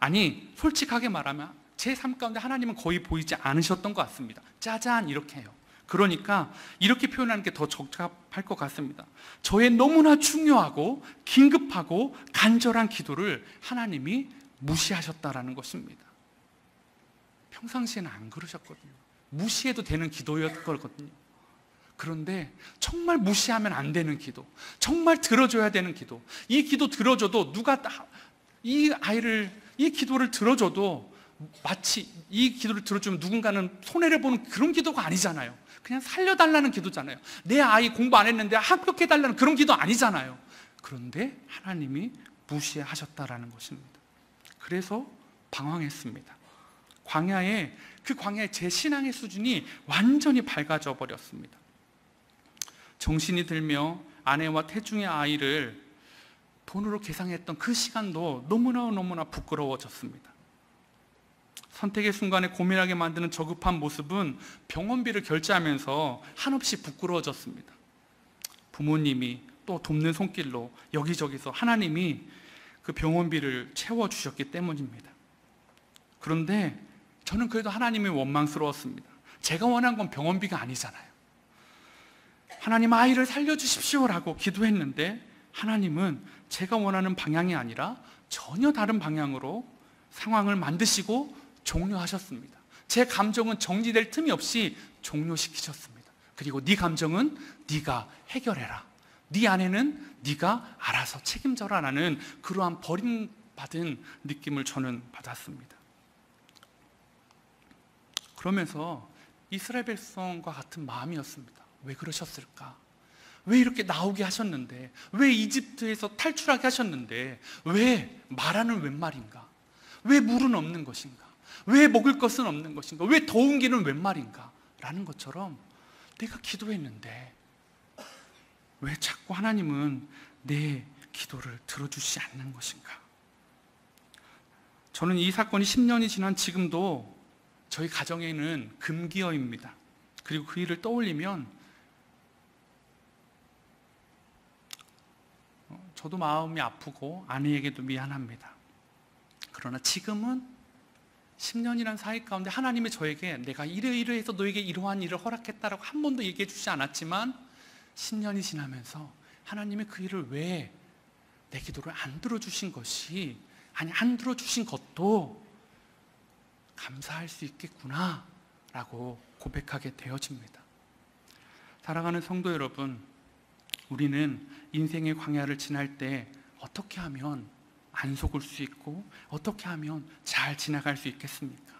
아니, 솔직하게 말하면 제 삶 가운데 하나님은 거의 보이지 않으셨던 것 같습니다. 짜잔 이렇게 해요. 그러니까 이렇게 표현하는 게 더 적합할 것 같습니다. 저의 너무나 중요하고 긴급하고 간절한 기도를 하나님이 무시하셨다라는 것입니다. 평상시에는 안 그러셨거든요. 무시해도 되는 기도였거든요. 그런데 정말 무시하면 안 되는 기도, 정말 들어줘야 되는 기도, 이 기도 들어줘도 누가 이 기도를 들어줘도 마치 이 기도를 들어주면 누군가는 손해를 보는 그런 기도가 아니잖아요. 그냥 살려달라는 기도잖아요. 내 아이 공부 안 했는데 합격해달라는 그런 기도 아니잖아요. 그런데 하나님이 무시하셨다라는 것입니다. 그래서 방황했습니다. 그 광야에 제 신앙의 수준이 완전히 밝아져 버렸습니다. 정신이 들며 아내와 태중의 아이를 돈으로 계산했던 그 시간도 너무나 부끄러워졌습니다. 선택의 순간에 고민하게 만드는 저급한 모습은 병원비를 결제하면서 한없이 부끄러워졌습니다. 부모님이 또 돕는 손길로 여기저기서 하나님이 그 병원비를 채워주셨기 때문입니다. 그런데 저는 그래도 하나님이 원망스러웠습니다. 제가 원한 건 병원비가 아니잖아요. 하나님 아이를 살려주십시오라고 기도했는데 하나님은 제가 원하는 방향이 아니라 전혀 다른 방향으로 상황을 만드시고 종료하셨습니다. 제 감정은 정리될 틈이 없이 종료시키셨습니다. 그리고 네 감정은 네가 해결해라, 네 아내는 네가 알아서 책임져라 라는 그러한 버림받은 느낌을 저는 받았습니다. 그러면서 이스라엘 백성과 같은 마음이었습니다. 왜 그러셨을까? 왜 이렇게 나오게 하셨는데, 왜 이집트에서 탈출하게 하셨는데 왜 말하는 웬 말인가? 왜 물은 없는 것인가? 왜 먹을 것은 없는 것인가? 왜 더운 길은 웬 말인가? 라는 것처럼 내가 기도했는데 왜 자꾸 하나님은 내 기도를 들어주시지 않는 것인가? 저는 이 사건이 10년이 지난 지금도 저희 가정에는 금기어입니다. 그리고 그 일을 떠올리면 저도 마음이 아프고 아내에게도 미안합니다. 그러나 지금은 10년이란 사이 가운데 하나님이 저에게 내가 이러이러해서 너에게 이러한 일을 허락했다라고 한 번도 얘기해 주지 않았지만 10년이 지나면서 하나님이 그 일을 왜 내 기도를 안 들어주신 것이, 아니 안 들어주신 것도 감사할 수 있겠구나 라고 고백하게 되어집니다. 사랑하는 성도 여러분, 우리는 인생의 광야를 지날 때 어떻게 하면 안 속을 수 있고 어떻게 하면 잘 지나갈 수 있겠습니까?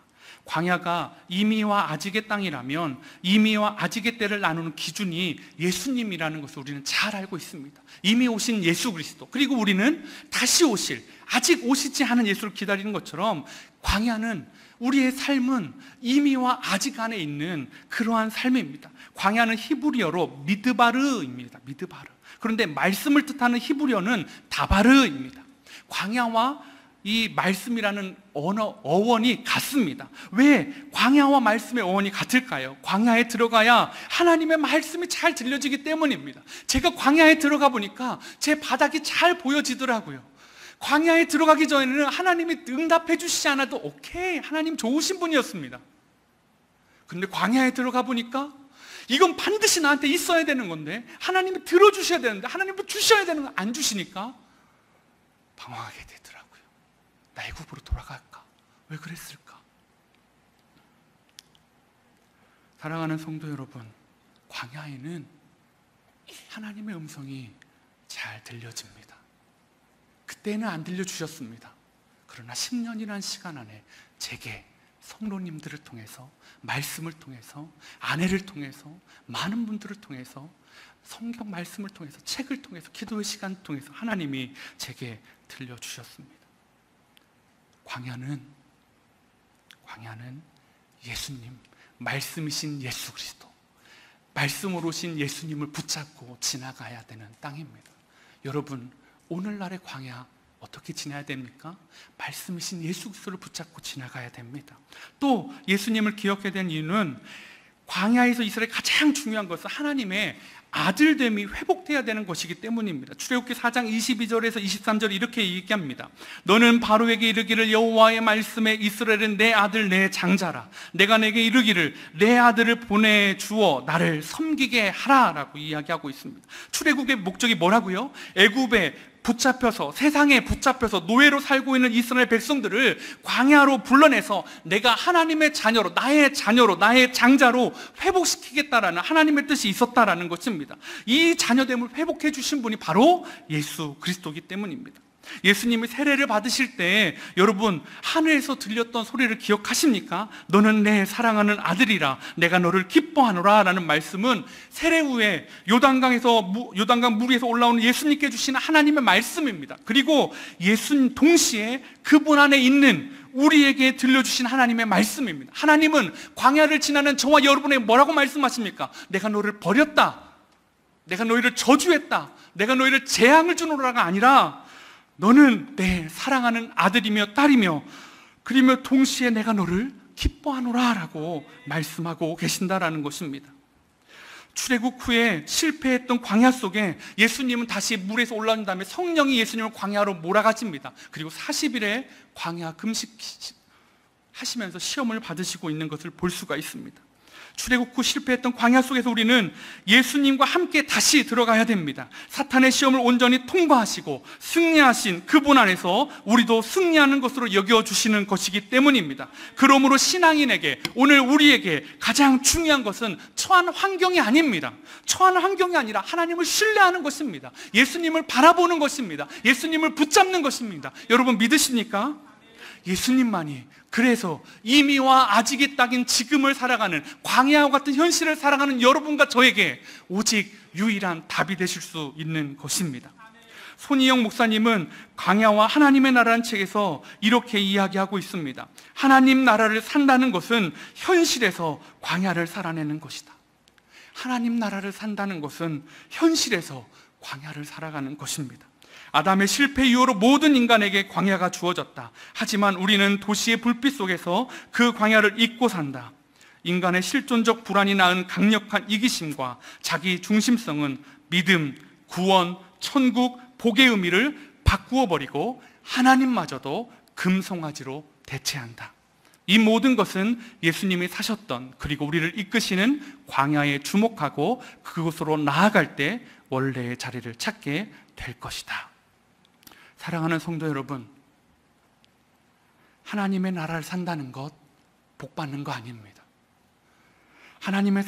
광야가 이미와 아직의 땅이라면 이미와 아직의 때를 나누는 기준이 예수님이라는 것을 우리는 잘 알고 있습니다. 이미 오신 예수 그리스도, 그리고 우리는 다시 오실, 아직 오시지 않은 예수를 기다리는 것처럼 광야는, 우리의 삶은 이미와 아직 안에 있는 그러한 삶입니다. 광야는 히브리어로 미드바르입니다. 미드바르. 그런데 말씀을 뜻하는 히브리어는 다바르입니다. 광야와 이 말씀이라는 어원이 같습니다. 왜 광야와 말씀의 어원이 같을까요? 광야에 들어가야 하나님의 말씀이 잘 들려지기 때문입니다. 제가 광야에 들어가 보니까 제 바닥이 잘 보여지더라고요. 광야에 들어가기 전에는 하나님이 응답해 주시지 않아도 오케이, 하나님 좋으신 분이었습니다. 그런데 광야에 들어가 보니까 이건 반드시 나한테 있어야 되는 건데, 하나님이 들어주셔야 되는데 하나님이 주셔야 되는 거 안 주시니까 방황하게 되더라고요. 나 애굽으로 돌아갈까? 왜 그랬을까? 사랑하는 성도 여러분, 광야에는 하나님의 음성이 잘 들려집니다. 그때는 안 들려주셨습니다. 그러나 10년이라는 시간 안에 제게 성도님들을 통해서, 말씀을 통해서, 아내를 통해서, 많은 분들을 통해서, 성경 말씀을 통해서, 책을 통해서, 기도의 시간을 통해서 하나님이 제게 들려주셨습니다. 광야는 예수님, 말씀이신 예수 그리스도, 말씀으로 오신 예수님을 붙잡고 지나가야 되는 땅입니다. 여러분, 오늘날의 광야 어떻게 지나야 됩니까? 말씀이신 예수 그리스도를 붙잡고 지나가야 됩니다. 또 예수님을 기억해야 되는 이유는 광야에서 이스라엘이 가장 중요한 것은 하나님의 아들됨이 회복돼야 되는 것이기 때문입니다. 출애굽기 4장 22절에서 23절 이렇게 얘기합니다. 너는 바로에게 이르기를 여호와의 말씀에 이스라엘은 내 아들 내 장자라. 내가 내게 이르기를 내 아들을 보내주어 나를 섬기게 하라 라고 이야기하고 있습니다. 출애굽의 목적이 뭐라고요? 애굽에 붙잡혀서, 세상에 붙잡혀서 노예로 살고 있는 이스라엘 백성들을 광야로 불러내서 내가 하나님의 자녀로, 나의 자녀로, 나의 장자로 회복시키겠다라는 하나님의 뜻이 있었다라는 것입니다. 이 자녀됨을 회복해 주신 분이 바로 예수 그리스도이기 때문입니다. 예수님이 세례를 받으실 때 여러분 하늘에서 들렸던 소리를 기억하십니까? 너는 내 사랑하는 아들이라 내가 너를 기뻐하노라 라는 말씀은 세례 후에 요단강 물 위에서 올라오는 예수님께 주시는 하나님의 말씀입니다. 그리고 예수님 동시에 그분 안에 있는 우리에게 들려주신 하나님의 말씀입니다. 하나님은 광야를 지나는 저와 여러분에게 뭐라고 말씀하십니까? 내가 너를 버렸다, 내가 너희를 저주했다, 내가 너희를 재앙을 주노라가 아니라 너는 내 사랑하는 아들이며 딸이며 그리며 동시에 내가 너를 기뻐하노라 라고 말씀하고 계신다라는 것입니다. 출애굽 후에 실패했던 광야 속에 예수님은 다시 물에서 올라온 다음에 성령이 예수님을 광야로 몰아가집니다. 그리고 40일의 광야 금식 하시면서 시험을 받으시고 있는 것을 볼 수가 있습니다. 출애굽 후 실패했던 광야 속에서 우리는 예수님과 함께 다시 들어가야 됩니다. 사탄의 시험을 온전히 통과하시고 승리하신 그분 안에서 우리도 승리하는 것으로 여겨주시는 것이기 때문입니다. 그러므로 신앙인에게, 오늘 우리에게 가장 중요한 것은 처한 환경이 아닙니다. 처한 환경이 아니라 하나님을 신뢰하는 것입니다. 예수님을 바라보는 것입니다. 예수님을 붙잡는 것입니다. 여러분 믿으십니까? 예수님만이, 그래서 이미와 아직의 땅인 지금을 살아가는, 광야와 같은 현실을 살아가는 여러분과 저에게 오직 유일한 답이 되실 수 있는 것입니다. 손희영 목사님은 광야와 하나님의 나라라는 책에서 이렇게 이야기하고 있습니다. 하나님 나라를 산다는 것은 현실에서 광야를 살아내는 것이다. 하나님 나라를 산다는 것은 현실에서 광야를 살아가는 것입니다. 아담의 실패 이후로 모든 인간에게 광야가 주어졌다. 하지만 우리는 도시의 불빛 속에서 그 광야를 잊고 산다. 인간의 실존적 불안이 낳은 강력한 이기심과 자기 중심성은 믿음, 구원, 천국, 복의 의미를 바꾸어 버리고 하나님마저도 금송아지로 대체한다. 이 모든 것은 예수님이 사셨던, 그리고 우리를 이끄시는 광야에 주목하고 그곳으로 나아갈 때 원래의 자리를 찾게 될 것이다. 사랑하는 성도 여러분, 하나님의 나라를 산다는 것 복 받는 거 아닙니다. 하나님의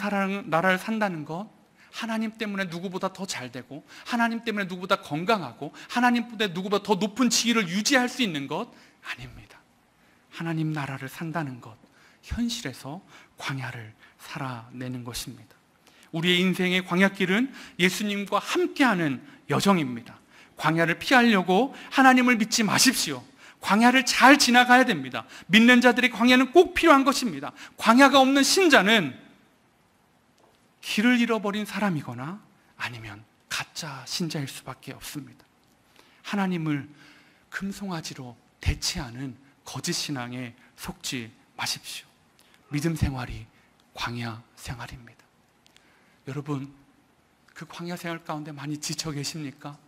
나라를 산다는 것, 하나님 때문에 누구보다 더 잘되고, 하나님 때문에 누구보다 건강하고, 하나님 때문에 누구보다 더 높은 지위를 유지할 수 있는 것 아닙니다. 하나님 나라를 산다는 것, 현실에서 광야를 살아내는 것입니다. 우리의 인생의 광야길은 예수님과 함께하는 여정입니다. 광야를 피하려고 하나님을 믿지 마십시오. 광야를 잘 지나가야 됩니다. 믿는 자들의 광야는 꼭 필요한 것입니다. 광야가 없는 신자는 길을 잃어버린 사람이거나 아니면 가짜 신자일 수밖에 없습니다. 하나님을 금송아지로 대체하는 거짓 신앙에 속지 마십시오. 믿음 생활이 광야 생활입니다. 여러분, 그 광야 생활 가운데 많이 지쳐 계십니까?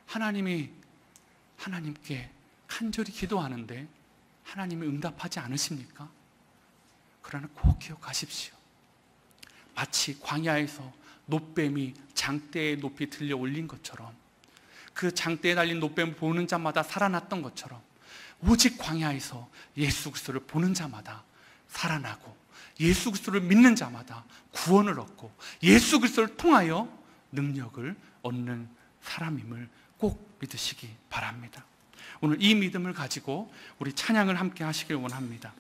하나님께 간절히 기도하는데 하나님이 응답하지 않으십니까? 그러나 꼭 기억하십시오. 마치 광야에서 놋뱀이 장대에 높이 들려 올린 것처럼, 그 장대에 달린 놋뱀을 보는 자마다 살아났던 것처럼, 오직 광야에서 예수 그리스도를 보는 자마다 살아나고, 예수 그리스도를 믿는 자마다 구원을 얻고, 예수 그리스도를 통하여 능력을 얻는 사람임을 꼭 믿으시기 바랍니다. 오늘 이 믿음을 가지고 우리 찬양을 함께 하시길 원합니다.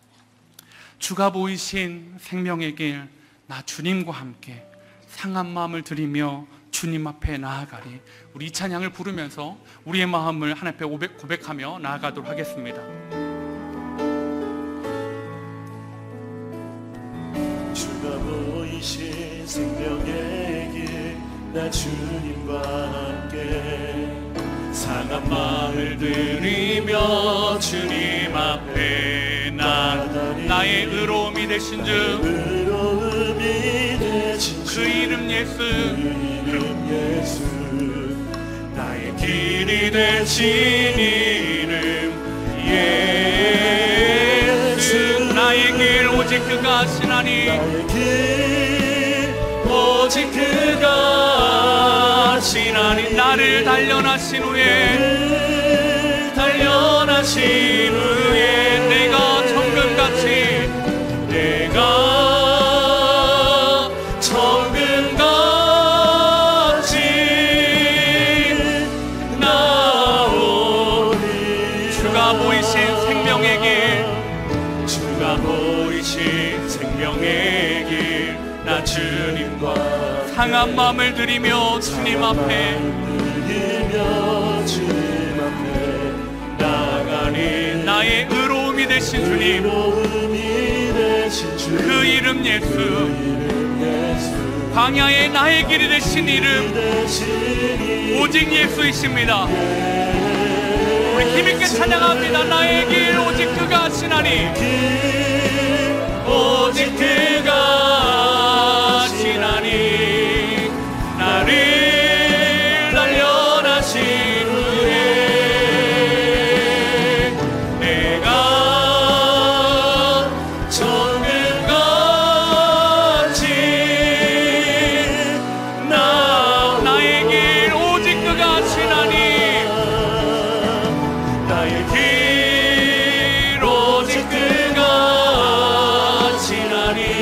주가 보이신 생명의 길, 나 주님과 함께 상한 마음을 드리며 주님 앞에 나아가리. 우리 이 찬양을 부르면서 우리의 마음을 하나님 앞에 고백하며 나아가도록 하겠습니다. 주가 보이신 생명의 길, 나 주님과 함께 상한 마음을 들이며 주님 앞에 나의 의로움이 되신 주, 그 이름 예수, 나의 길이 되신 이름 예수. 나의 길 오직 그가 하시나니, 오직 그가 하시나니. 나를 단련하신 후에 내가 정금같이 나오리. 주가 보이신 생명의 길, 나 주님과 상한 마음을 드리며 주님 앞에 나가니. 나의 의로움이 되신 주님, 그 이름 예수, 광야의 나의 길이 되신 이름 오직 예수이십니다. 우리 힘있게 찬양합니다. 나의 길 오직 그가 하시나니, 오직 그가 하시나니. 나를 단련하신 후에 내가 정금같이 나의 길 오직 그가 하시나니. 나의 길 오직 그가 하시나니.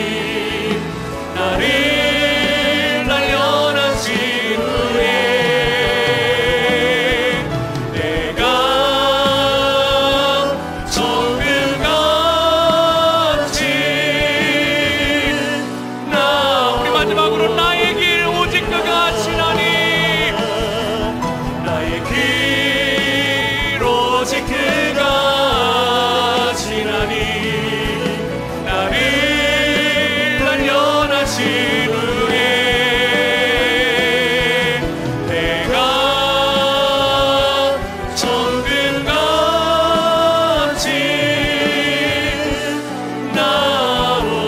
다시 나오리라.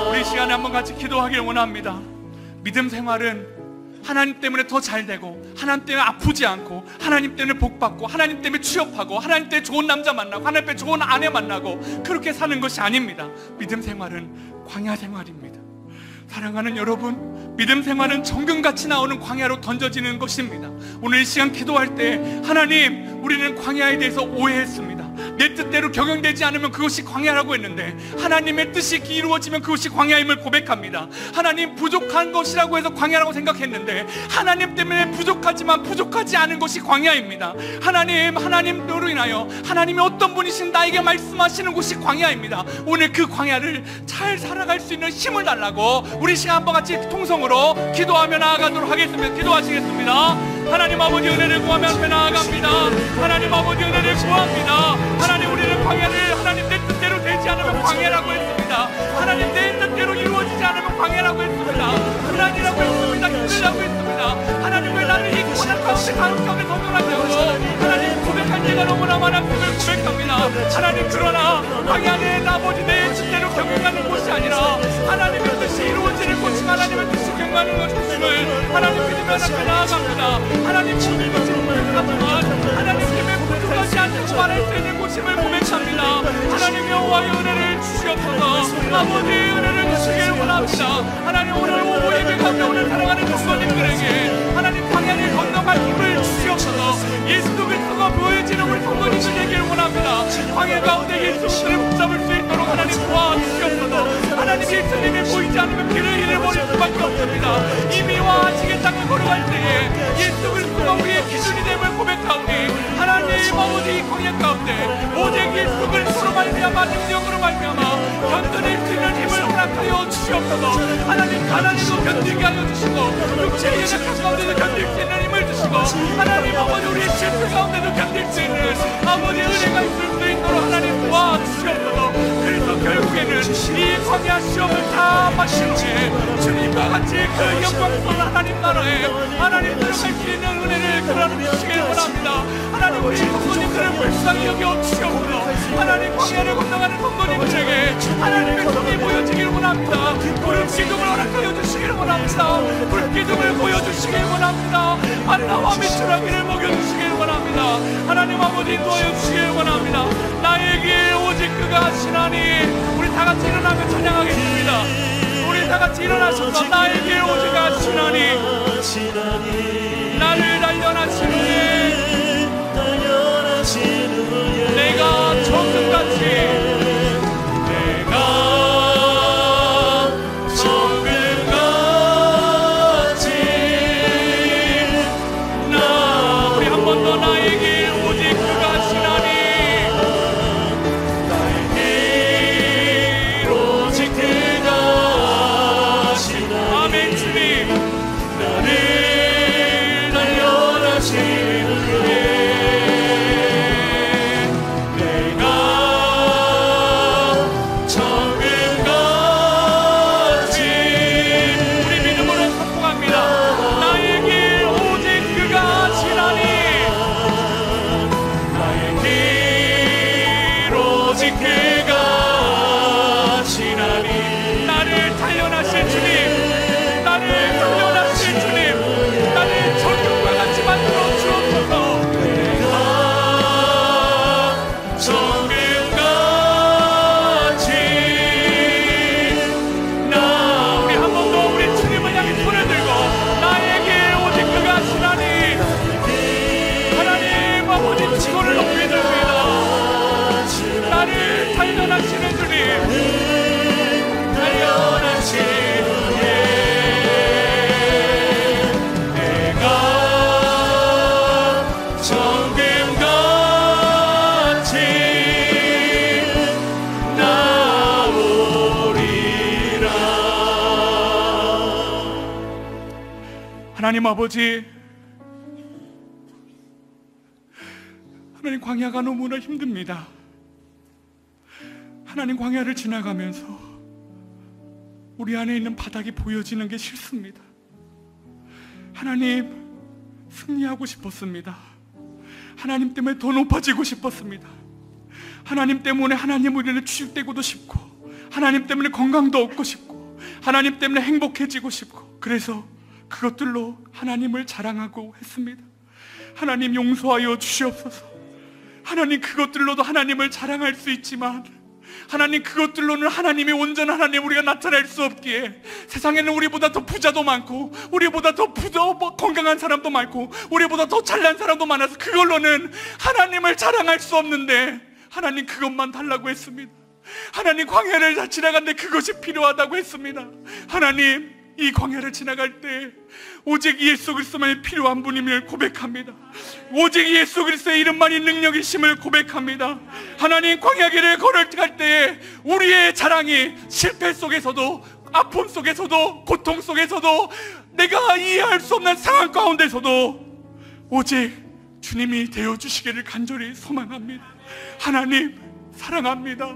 우리 시간에 한번 같이 기도하길 원합니다. 믿음 생활은 하나님 때문에 더 잘되고, 하나님 때문에 아프지 않고, 하나님 때문에 복받고, 하나님 때문에 취업하고, 하나님 때문에 좋은 남자 만나고, 하나님 때문에 좋은 아내 만나고, 그렇게 사는 것이 아닙니다. 믿음 생활은 광야 생활입니다. 사랑하는 여러분, 믿음 생활은 정금같이 나오는 광야로 던져지는 것입니다. 오늘 이 시간 기도할 때 하나님, 우리는 광야에 대해서 오해했습니다. 내 뜻대로 경영되지 않으면 그것이 광야라고 했는데, 하나님의 뜻이 이루어지면 그것이 광야임을 고백합니다. 하나님, 부족한 것이라고 해서 광야라고 생각했는데, 하나님 때문에 부족하지만 부족하지 않은 것이 광야입니다. 하나님으로 인하여 하나님이 어떤 분이신 나에게 말씀하시는 곳이 광야입니다. 오늘 그 광야를 잘 살아갈 수 있는 힘을 달라고 우리 시간 한번 같이 통성으로 기도하며 나아가도록 하겠습니다. 기도하시겠습니다. 하나님 아버지, 은혜를 구하며 앞에 나아갑니다. 하나님 아버지, 은혜를 구합니다. 하나님, 우리는 광야를 하나님 내 뜻대로 되지 않으면 광야라고 했습니다. 하나님 내 뜻대로 이루어지지 않으면 광야라고 했습니다. 불안이라고 했습니다. 힘들다고 했습니다. 하나님, 왜 나를 이 고난 가운데 가능성을 선언하냐고 하나님 고백한 예가 너무나 많았음을 고백합니다. 하나님, 그러나 광야는 아버지 내 뜻대로 경영하는 곳이 아니라 하나님의 뜻이 이루어지는 곳이 하나님의 뜻이 경영하는 것임을 하나님 믿으며 앞에 나아갑니다. 하나님, 모든 것이 부족하지만 하나님 때문에 부족하지 않고 말할 수 있는 곳임을 고백합니다. 하나님, 여호와의 은혜를 주시옵소서. 아버지, 은혜를 주시기를 원합니다. 하나님, 오늘 오후 예배 가운데 오늘 사랑하는 성도님들에게 하나님 광야를 건너갈 힘을 주시옵소서. 예수 그리스도가 보여지는 우리 성도님들 되기를 원합니다. 광야 가운데 예수를 붙잡을 수 있도록 하나님 도와주시옵소서. 하나님, 예수님이 보이지 않으면 길을 잃어버릴 수밖에 없습니다. 이미와 아직의 땅을 걸어갈 때에 예수 그리스도가 우리의 기준이 됨을 고백하오니 하나님 아버지, 이 광야 가운데 오직 예수 그리스도로 말미암아 능력으로 말미암아 견뎌낼 수 있는 힘을 허락하여 주시옵소서. 하나님, 가난에도 견디게 하여 주시고, 육체의 연약한 가운데도 견딜 수 있는 힘을 주시고, 하나님 아버지, 우리의 실패 가운데도 견딜 수 있는 아버지 은혜가 있을 수 있도록 하나님 도와주시옵소서. 그래서 결국에는 이 광야 시험을 다 마친 후에 주님과 같이 그 영광스러운 하나님 나라에 하나님 들어갈 수 있는 은혜를 그러는 주시길 원합니다. 하나님, 우리 성도님들을 불쌍히 여겨 주시옵소서. 하나님, 광야를 건너가는 성도님들에게 하나님의 손이 보여지길 원합니다. 푸른 기둥을 허락하여 주시길 원합니다. 푸른 기둥을 보여주시길 원합니다. 만나와 미추라기를 먹여주시길 원합니다. 하나님 아버지, 인도하여 주시길 원합니다. 나의 길 오직 그가 하시나니. 우리 다 같이 일어나며 찬양하겠습니다. 우리 다 같이 일어나셔서 나의 길 오직 그가 하시나니. 나를 단련하신 후에 내가 정금같이 하나님 아버지, 하나님, 광야가 너무나 힘듭니다. 하나님, 광야를 지나가면서 우리 안에 있는 바닥이 보여지는 게 싫습니다. 하나님, 승리하고 싶었습니다. 하나님 때문에 더 높아지고 싶었습니다. 하나님 때문에 하나님 우리는 취직되고도 싶고, 하나님 때문에 건강도 얻고 싶고, 하나님 때문에 행복해지고 싶고, 그래서 그것들로 하나님을 자랑하고 했습니다. 하나님 용서하여 주시옵소서. 하나님 그것들로도 하나님을 자랑할 수 있지만, 하나님 그것들로는 하나님의 온전한 하나님 우리가 나타낼 수 없기에, 세상에는 우리보다 더 부자도 많고, 우리보다 더 건강한 사람도 많고, 우리보다 더 잘난 사람도 많아서 그걸로는 하나님을 자랑할 수 없는데, 하나님 그것만 달라고 했습니다. 하나님 광야를 지나갔는데 그것이 필요하다고 했습니다. 하나님 이 광야를 지나갈 때 오직 예수 그리스도만이 필요한 분임을 고백합니다. 오직 예수 그리스도의 이름만이 능력이심을 고백합니다. 하나님 광야길을 걸어갈 때 우리의 자랑이 실패 속에서도, 아픔 속에서도, 고통 속에서도, 내가 이해할 수 없는 상황 가운데서도 오직 주님이 되어주시기를 간절히 소망합니다. 하나님 사랑합니다.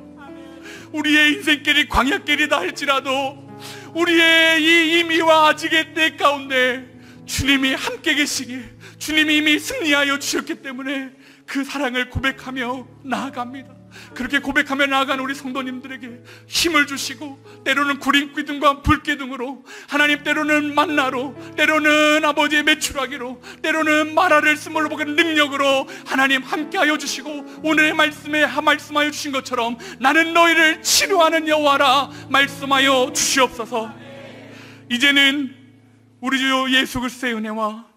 우리의 인생길이 광야길이다 할지라도 우리의 이 이미와 아직의 때 가운데 주님이 함께 계시기에, 주님이 이미 승리하여 주셨기 때문에 그 사랑을 고백하며 나아갑니다. 그렇게 고백하며 나아간 우리 성도님들에게 힘을 주시고, 때로는 구린 기둥과 불기둥으로, 하나님 때로는 만나로, 때로는 아버지의 메추라기로, 때로는 마라를 스물로 보는 능력으로 하나님 함께하여 주시고, 오늘의 말씀에 말씀하여 주신 것처럼 나는 너희를 치료하는 여호와라 말씀하여 주시옵소서. 이제는 우리 주 예수 그리스도의 은혜와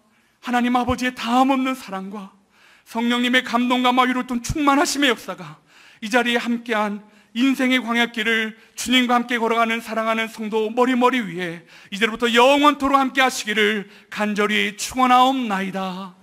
하나님 아버지의 다함없는 사랑과 성령님의 감동과 마위로 또 충만하심의 역사가 이 자리에 함께한 인생의 광야길을 주님과 함께 걸어가는 사랑하는 성도 머리 위에 이제부터 영원토록 함께 하시기를 간절히 축원하옵나이다.